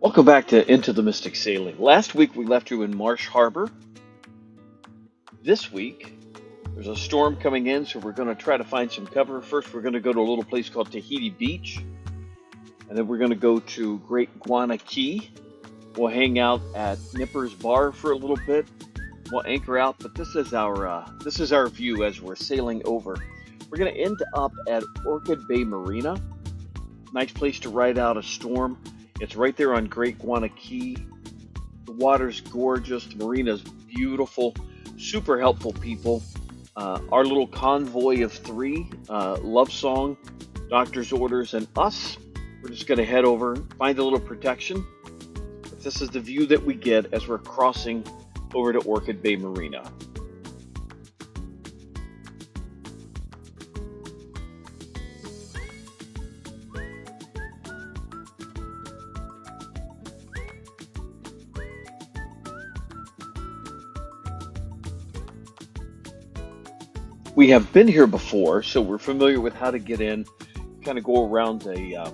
Welcome back to Into the Mystic Sailing. Last week we left you in Marsh Harbor. This week there's a storm coming in, so we're going to try to find some cover. First we're going to go to a little place called Tahiti Beach, and then we're going to go to Great Guana Cay. We'll hang out at Nipper's Bar for a little bit. We'll anchor out, but this is our view as we're sailing over. We're going to end up at Orchid Bay Marina. Nice place to ride out a storm. It's right there on Great Guana Cay. The water's gorgeous. The marina's beautiful. Super helpful people. Our little convoy of three, Love Song, Doctor's Orders, and us. We're just going to head over, find a little protection. But this is the view that we get as we're crossing over to Orchid Bay Marina. We have been here before, so we're familiar with how to get in. Kind of go around a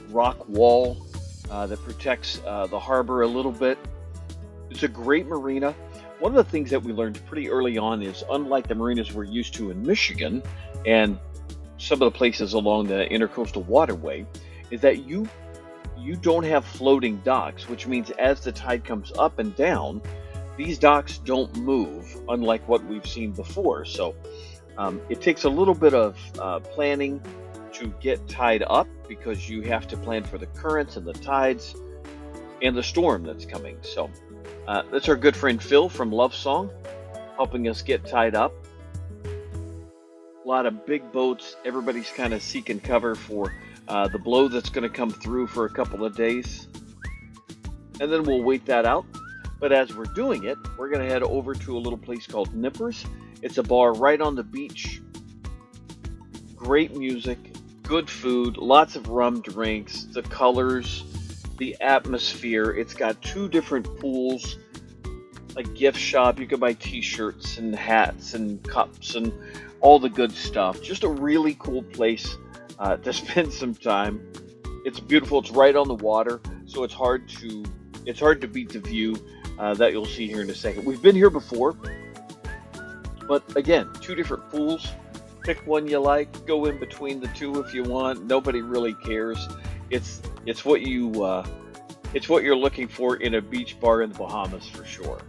rock wall that protects the harbor a little bit. It's a great marina. One of the things that we learned pretty early on is, unlike the marinas we're used to in Michigan and some of the places along the intercoastal waterway, is that you don't have floating docks, which means as the tide comes up and down, these docks don't move, unlike what we've seen before. So it takes a little bit of planning to get tied up, because you have to plan for the currents and the tides and the storm that's coming. So that's our good friend Phil from Love Song helping us get tied up. A lot of big boats. Everybody's kind of seeking cover for the blow that's going to come through for a couple of days. And then we'll wait that out. But as we're doing it, we're going to head over to a little place called Nipper's. It's a bar right on the beach. Great music, good food, lots of rum drinks, the colors, the atmosphere. It's got two different pools, a gift shop. You can buy t-shirts and hats and cups and all the good stuff. Just a really cool place to spend some time. It's beautiful. It's right on the water, so it's hard to beat the view that you'll see here in a second. We've been here before, but again, two different pools. Pick one you like, go in between the two if you want. Nobody really cares. It's what you're looking for in a beach bar in the Bahamas for sure.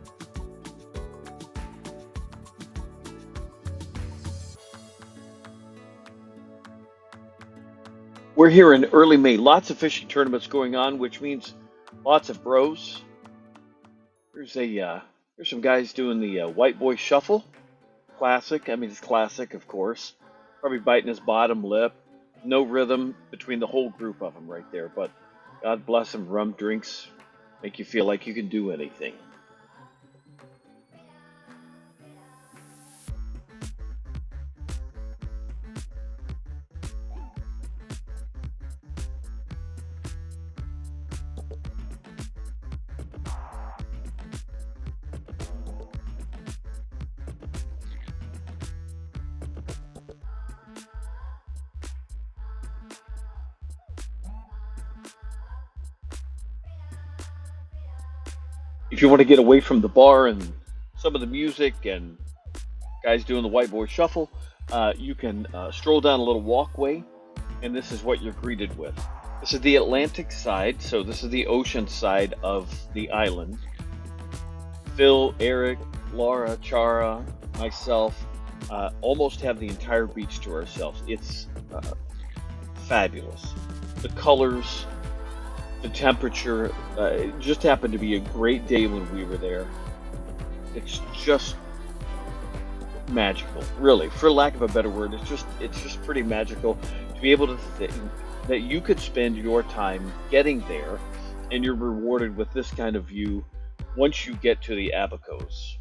We're here in early May. Lots of fishing tournaments going on, which means lots of bros. There's some guys doing the white boy shuffle. Classic. I mean, it's classic, of course. Probably biting his bottom lip. No rhythm between the whole group of them right there. But God bless them. Rum drinks make you feel like you can do anything. If you want to get away from the bar and some of the music and guys doing the white boy shuffle, you can stroll down a little walkway, and this is what you're greeted with. This is the Atlantic side, so this is the ocean side of the island. Phil, Eric, Laura, Chara, myself, almost have the entire beach to ourselves. It's fabulous. The colors, the temperature, it just happened to be a great day when we were there. It's just magical, really, for lack of a better word. It's just pretty magical to be able to think that you could spend your time getting there, and you're rewarded with this kind of view once you get to the Abacos.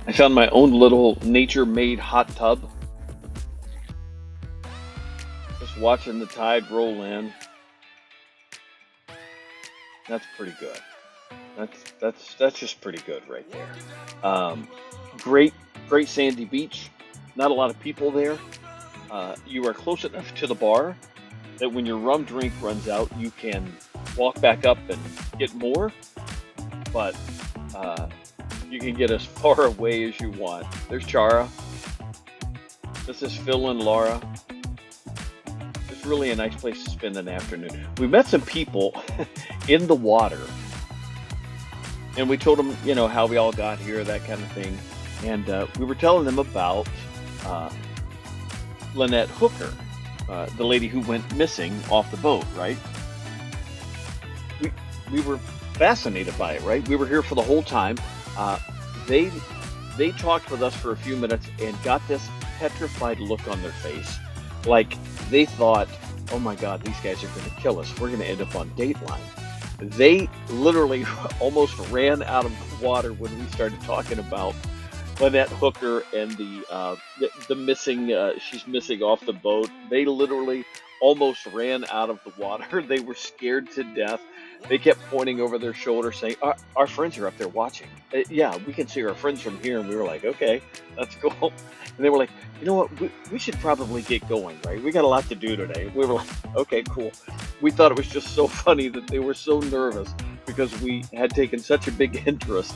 I found my own little nature-made hot tub. Just watching the tide roll in. That's pretty good. That's just pretty good right there. Um, great, great sandy beach. Not a lot of people there. You are close enough to the bar that when your rum drink runs out, you can walk back up and get more. But uh, you can get as far away as you want. There's Chara. This is Phil and Laura. It's really a nice place to spend an afternoon. We met some people in the water, and we told them, how we all got here, that kind of thing. And we were telling them about uh, Lynette Hooker, the lady who went missing off the boat, right? We, we were fascinated by it, right? We were here for the whole time. Uh, they they talked with us for a few minutes and got this petrified look on their face, like they thought, "Oh my God, these guys are going to kill us. We're going to end up on Dateline." They literally almost ran out of the water when we started talking about Lynette Hooker and the missing. She's missing off the boat. They literally almost ran out of the water. They were scared to death. They kept pointing over their shoulder, saying, "Our friends are up there watching. Yeah, we can see our friends from here." And we were like, "Okay, that's cool." And they were like, "You know what? We should probably get going, right? We got a lot to do today." We were like, "Okay, cool." We thought it was just so funny that they were so nervous because we had taken such a big interest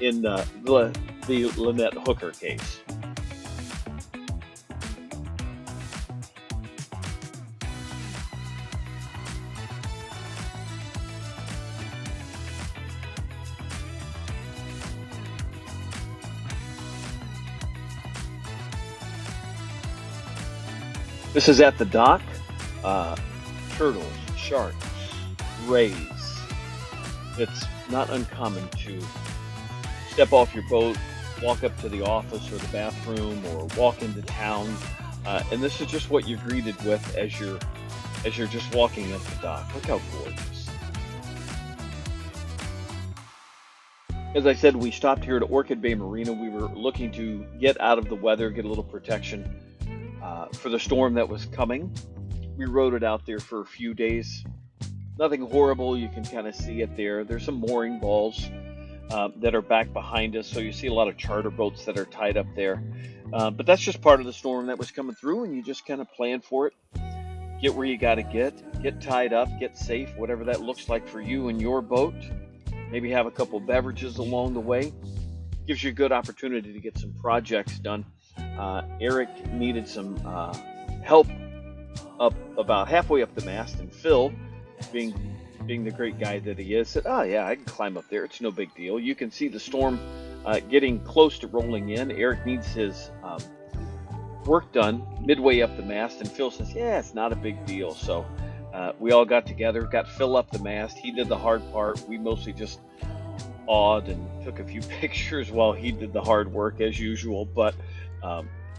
in the Lynette Hooker case. This is at the dock. Uh, Turtles, sharks, rays. It's not uncommon to step off your boat, walk up to the office or the bathroom, or walk into town, and this is just what you're greeted with as you're just walking up the dock. Look how gorgeous! As I said, we stopped here at Orchid Bay Marina. We were looking to get out of the weather, get a little protection for the storm that was coming. We rode it out there for a few days. Nothing horrible. You can kind of see it there. There's some mooring balls that are back behind us, so you see a lot of charter boats that are tied up there. But that's just part of the storm that was coming through, and you just kind of plan for it. Get where you got to get tied up, get safe, whatever that looks like for you and your boat. Maybe have a couple beverages along the way. Gives you a good opportunity to get some projects done. Eric needed some help up about halfway up the mast, and Phil, being the great guy that he is, said, "Oh yeah, I can climb up there. It's no big deal." You can see the storm getting close to rolling in. Eric needs his work done midway up the mast, and Phil says, "Yeah, it's not a big deal." So we all got together, got Phil up the mast. He did the hard part. We mostly just awed and took a few pictures while he did the hard work as usual. But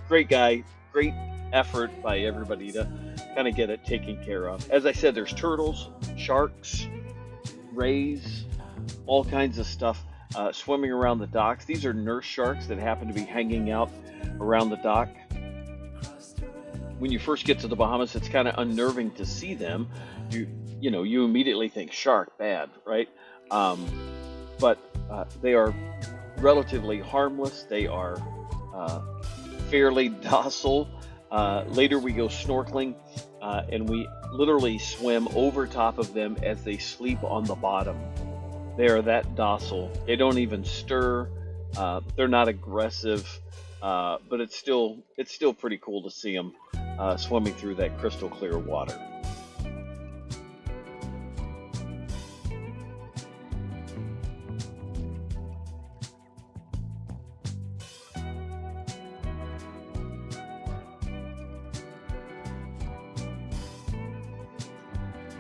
great guy, great effort by everybody to kind of get it taken care of. As I said, there's turtles, sharks, rays, all kinds of stuff swimming around the docks. These are nurse sharks that happen to be hanging out around the dock. When you first get to the Bahamas, it's kind of unnerving to see them. You immediately think shark, bad, right? But they are relatively harmless. They are fairly docile. Later we go snorkeling, and we literally swim over top of them as they sleep on the bottom. They are that docile. They don't even stir. They're not aggressive, but it's still pretty cool to see them swimming through that crystal clear water.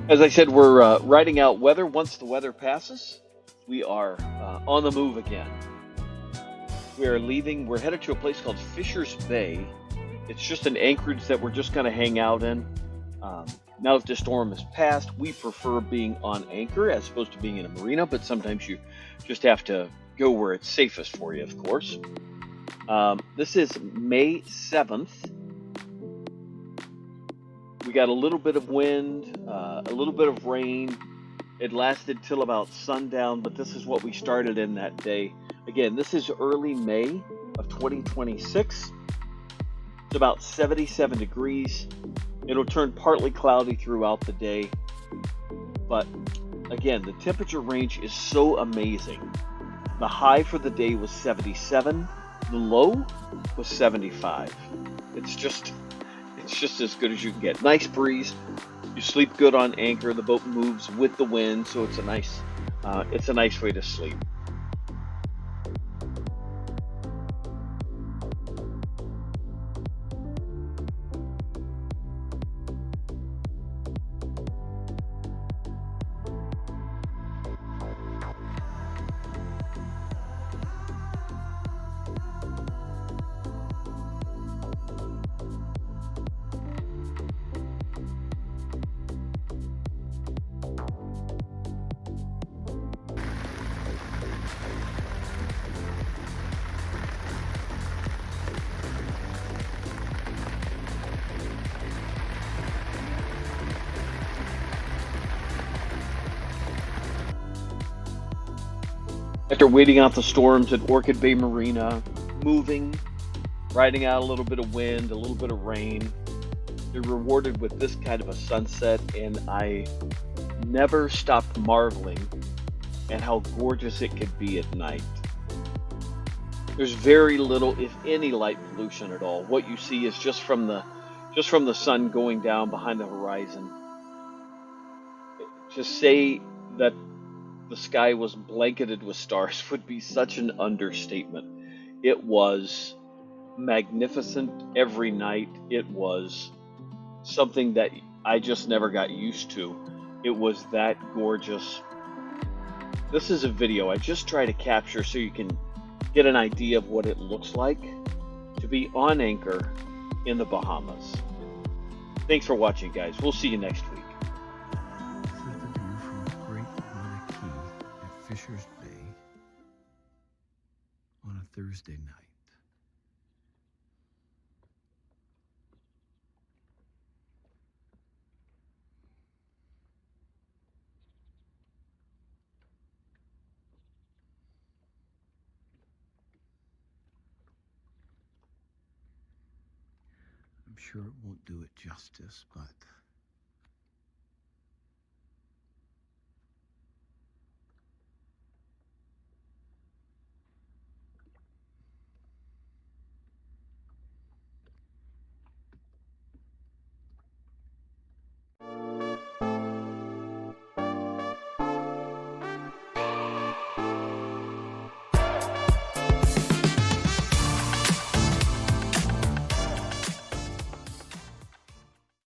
As I said, we're riding out weather. Once the weather passes, we are on the move again. We are leaving. We're headed to a place called Fisher's Bay. It's just an anchorage that we're just going to hang out in. Now that the storm has passed, we prefer being on anchor as opposed to being in a marina, but sometimes you just have to go where it's safest for you, of course. This is May 7th. We got a little bit of wind, a little bit of rain. It lasted till about sundown, but this is what we started in that day. Again, this is early May of 2026. It's about 77 degrees. It'll turn partly cloudy throughout the day. But again, the temperature range is so amazing. The high for the day was 77. The low was 75. It's just as good as you can get. Nice breeze. You sleep good on anchor. The boat moves with the wind, so it's a nice way to sleep. After waiting out the storms at Orchid Bay Marina, moving, riding out a little bit of wind, a little bit of rain, you're rewarded with this kind of a sunset, and I never stopped marveling at how gorgeous it could be at night. There's very little, if any, light pollution at all. What you see is just from the sun going down behind the horizon. To say that the sky was blanketed with stars would be such an understatement. It was magnificent every night. It was something that I just never got used to. It was that gorgeous. This is a video I just try to capture so you can get an idea of what it looks like to be on anchor in the Bahamas. Thanks for watching, guys. We'll see you next week. This is the view from Great Guana Cay at Fisher's Bay on a Thursday night. I'm sure it won't do it justice, but